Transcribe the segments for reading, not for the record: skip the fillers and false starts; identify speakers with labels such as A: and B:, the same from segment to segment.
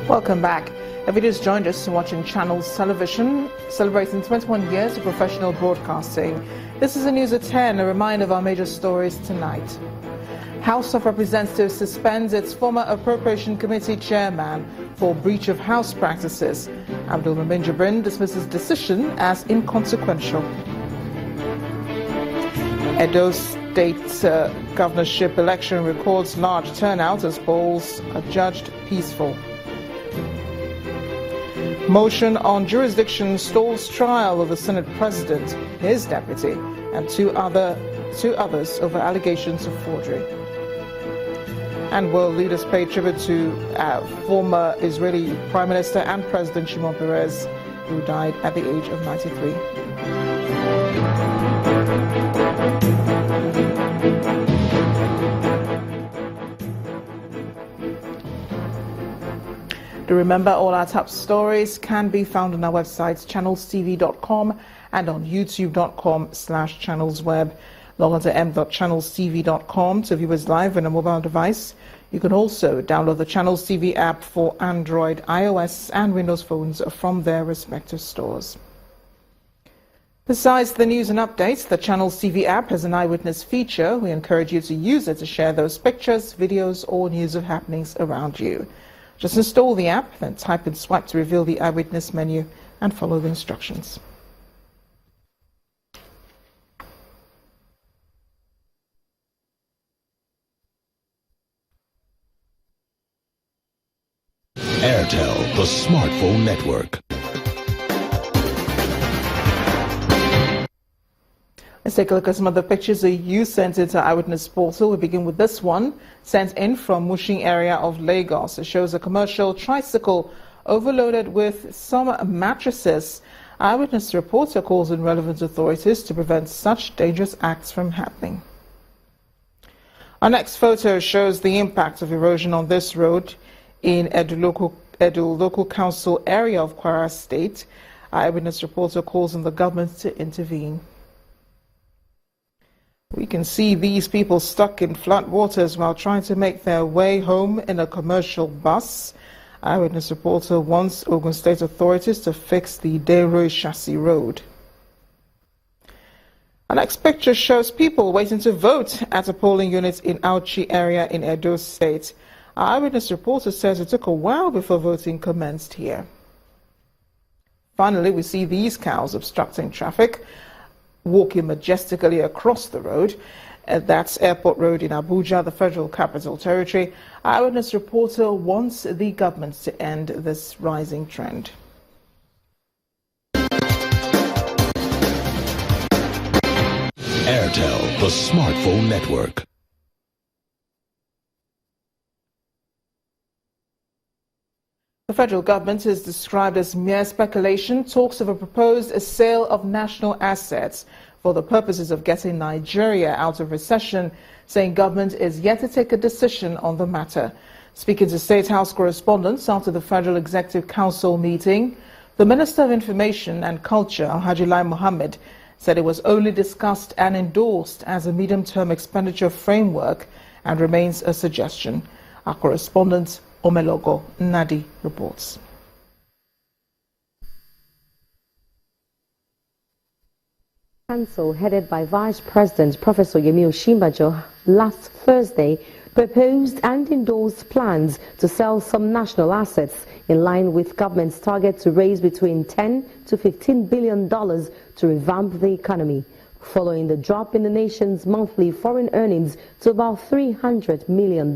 A: Welcome back. If you just joined us watching Channels Television, celebrating 21 years of professional broadcasting, this is a News at 10, a reminder of our major stories tonight. House of Representatives suspends its former Appropriation Committee chairman for breach of House practices. Abdul Mumin Jibrin dismisses decision as inconsequential. Edo State governorship election records large turnout as polls are judged peaceful. Motion on jurisdiction stalls trial of the Senate President, his deputy, and two others over allegations of forgery. And world leaders pay tribute to former Israeli Prime Minister and President Shimon Peres, who died at the age of 93. To remember, all our top stories can be found on our websites, channelstv.com and on youtube.com/channelsweb. Log on to m.channelstv.com to view us live on a mobile device. You can also download the Channels TV app for Android, iOS and Windows phones from their respective stores. Besides the news and updates, the Channels TV app has an Eyewitness feature. We encourage you to use it to share those pictures, videos or news of happenings around you. Just install the app, then type in swipe to reveal the Eyewitness menu and follow the instructions.
B: Airtel, the smartphone network.
A: Let's take a look at some of the pictures that you sent into Eyewitness portal. We begin with this one, sent in from Mushin area of Lagos. It shows a commercial tricycle overloaded with some mattresses. Eyewitness reporter calls on relevant authorities to prevent such dangerous acts from happening. Our next photo shows the impact of erosion on this road in Edo Local Council area of Kwara State. Eyewitness reporter calls on the government to intervene. We can see these people stuck in flood waters while trying to make their way home in a commercial bus. Eyewitness reporter wants Ogun State authorities to fix the Dero Chassis Road. Our next picture shows people waiting to vote at a polling unit in Auchi area in Edo State. Our Eyewitness reporter says it took a while before voting commenced here. Finally, we see these cows obstructing traffic, walking majestically across the road. That's Airport Road in Abuja, the Federal Capital Territory. Eyewitness reporter wants the government to end this rising trend.
B: Airtel, the smartphone network.
A: The federal government is described as mere speculation. Talks of a proposed sale of national assets for the purposes of getting Nigeria out of recession, saying government is yet to take a decision on the matter. Speaking to State House correspondents after the Federal Executive Council meeting, the Minister of Information and Culture, Alhaji Lai Mohammed, said it was only discussed and endorsed as a medium-term expenditure framework and remains a suggestion. Our correspondent, Omelogo Nadi, reports.
C: Council, headed by Vice President Professor Yemi Osinbajo, last Thursday proposed and endorsed plans to sell some national assets in line with government's target to raise between $10 to $15 billion to revamp the economy, following the drop in the nation's monthly foreign earnings to about $300 million.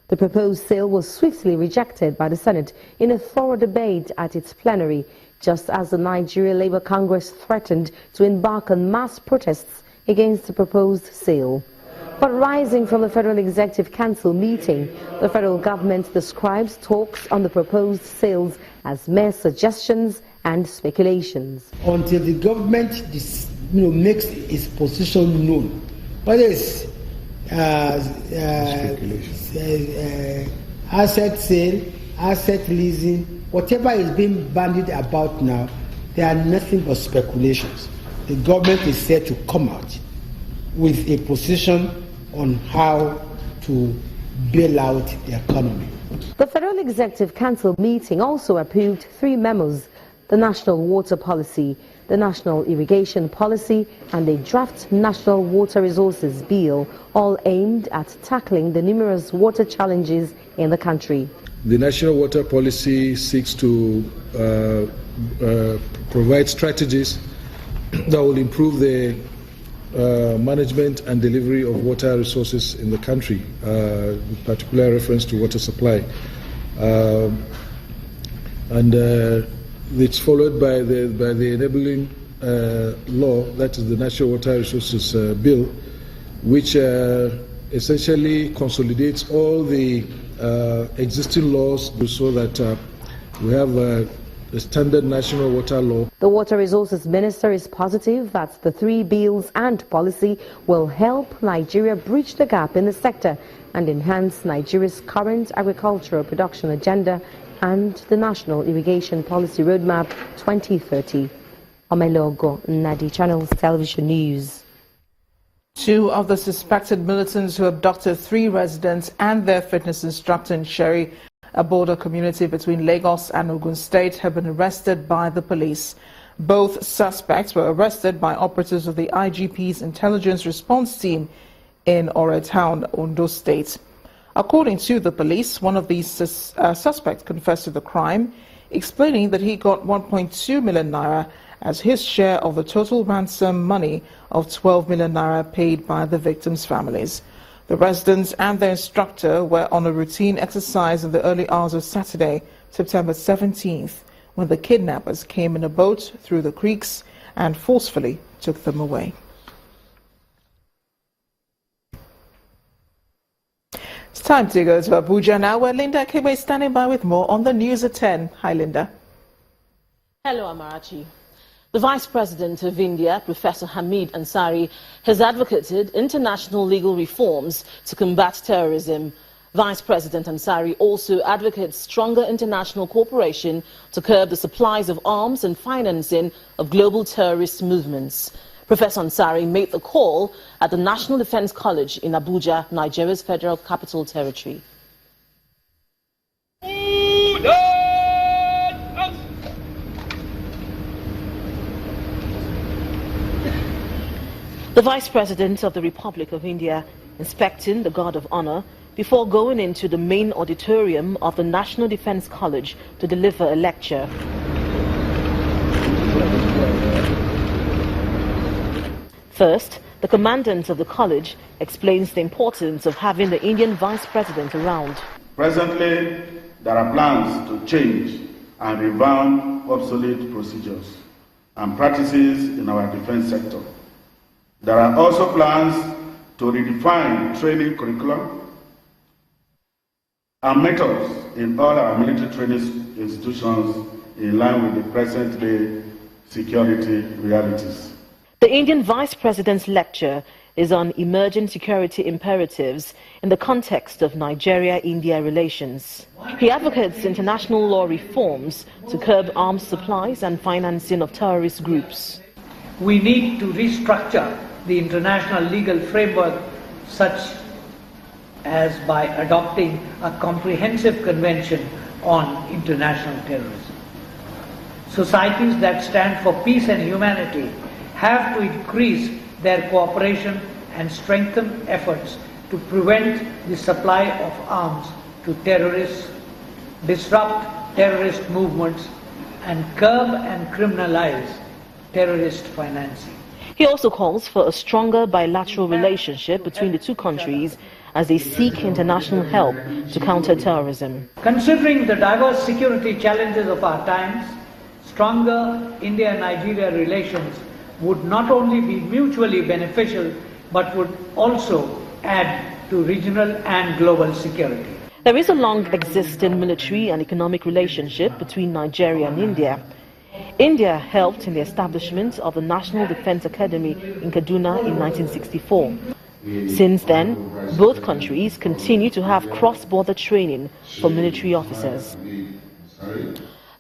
C: The proposed sale was swiftly rejected by the Senate in a thorough debate at its plenary, just as the Nigeria Labour Congress threatened to embark on mass protests against the proposed sale. But rising from the Federal Executive Council meeting, the federal government describes talks on the proposed sales as mere suggestions and speculations.
D: Until the government makes its position known, whether it's asset sale, asset leasing, whatever is being bandied about now, they are nothing but speculations. The government is set to come out with a position on how to bail out the economy.
C: The Federal Executive Council meeting also approved 3 memos: the National Water Policy, the National Irrigation Policy, and a draft National Water Resources Bill, all aimed at tackling the numerous water challenges in the country.
E: The National Water Policy seeks to provide strategies that will improve the management and delivery of water resources in the country, with particular reference to water supply. It's followed by the enabling law, that is the National Water Resources Bill, which essentially consolidates all the existing laws so that we have a standard national water law.
C: The Water Resources Minister is positive that the 3 bills and policy will help Nigeria bridge the gap in the sector and enhance Nigeria's current agricultural production agenda and the National Irrigation Policy Roadmap 2030. Omelogo Nadi, Channels Television News.
A: 2 of the suspected militants who abducted 3 residents and their fitness instructor in Sherry, a border community between Lagos and Ogun State, have been arrested by the police. Both suspects were arrested by operatives of the IGP's Intelligence Response Team in Ore Town, Ondo State. According to the police, one of these suspects confessed to the crime, explaining that he got 1.2 million naira as his share of the total ransom money of 12 million naira paid by the victims' families. The residents and their instructor were on a routine exercise in the early hours of Saturday, September 17th, when the kidnappers came in a boat through the creeks and forcefully took them away. It's time to go to Abuja now, where Linda Kebe is standing by with more on the news at 10. Hi, Linda.
F: Hello, Amarachi. The Vice President of India, Professor Hamid Ansari, has advocated international legal reforms to combat terrorism. Vice President Ansari also advocates stronger international cooperation to curb the supplies of arms and financing of global terrorist movements. Professor Ansari made the call at the National Defense College in Abuja, Nigeria's Federal Capital Territory. The Vice President of the Republic of India inspecting the Guard of Honor before going into the main auditorium of the National Defense College to deliver a lecture. First, the commandant of the college explains the importance of having the Indian Vice President around.
G: Presently, there are plans to change and revamp obsolete procedures and practices in our defense sector. There are also plans to redefine training curriculum and methods in all our military training institutions in line with the present-day security realities.
F: The Indian Vice President's lecture is on emerging security imperatives in the context of Nigeria-India relations. He advocates international law reforms to curb arms supplies and financing of terrorist groups.
H: We need to restructure the international legal framework such as by adopting a comprehensive convention on international terrorism. Societies that stand for peace and humanity have to increase their cooperation and strengthen efforts to prevent the supply of arms to terrorists, disrupt terrorist movements, and curb and criminalize terrorist financing.
F: He also calls for a stronger bilateral relationship between the two countries as they seek international help to counter terrorism.
H: Considering the diverse security challenges of our times, stronger India-Nigeria relations would not only be mutually beneficial but would also add to regional and global security.
F: There is a long existing military and economic relationship between Nigeria and India. India helped in the establishment of the National Defense Academy in Kaduna in 1964. Since then, both countries continue to have cross-border training for military officers.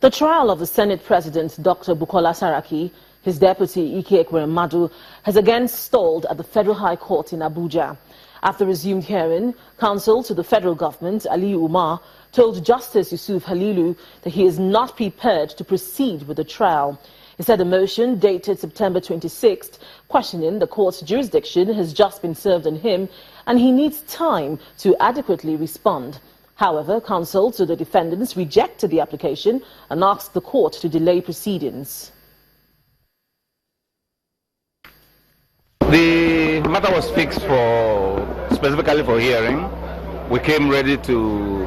F: The trial of the Senate President, Dr. Bukola Saraki, his deputy Ike Ekweremadu, has again stalled at the Federal High Court in Abuja. At the resumed hearing, counsel to the federal government, Ali Umar, told Justice Yusuf Halilu that he is not prepared to proceed with the trial. He said a motion dated September 26th, questioning the court's jurisdiction, has just been served on him, and he needs time to adequately respond. However, counsel to the defendants rejected the application and asked the court to delay proceedings.
I: The matter was fixed specifically for hearing. We came ready to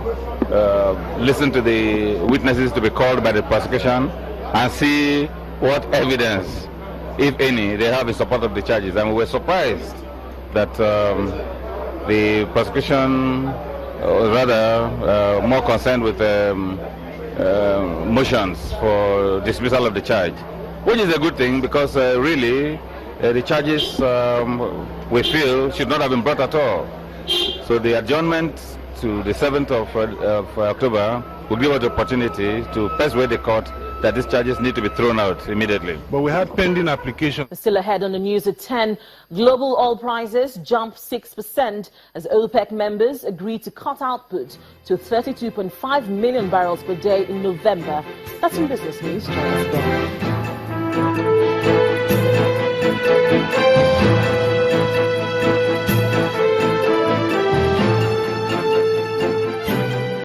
I: listen to the witnesses to be called by the prosecution and see what evidence, if any, they have in support of the charges. And we were surprised that the prosecution was rather more concerned with motions for dismissal of the charge, which is a good thing because really the charges we feel should not have been brought at all. So the adjournment to the 7th of October will give us the opportunity to persuade the court that these charges need to be thrown out immediately.
E: But we had pending applications.
F: Still ahead on the news at 10, global oil prices jump 6% as OPEC members agree to cut output to 32.5 million barrels per day in November. That's in business news. Join us again.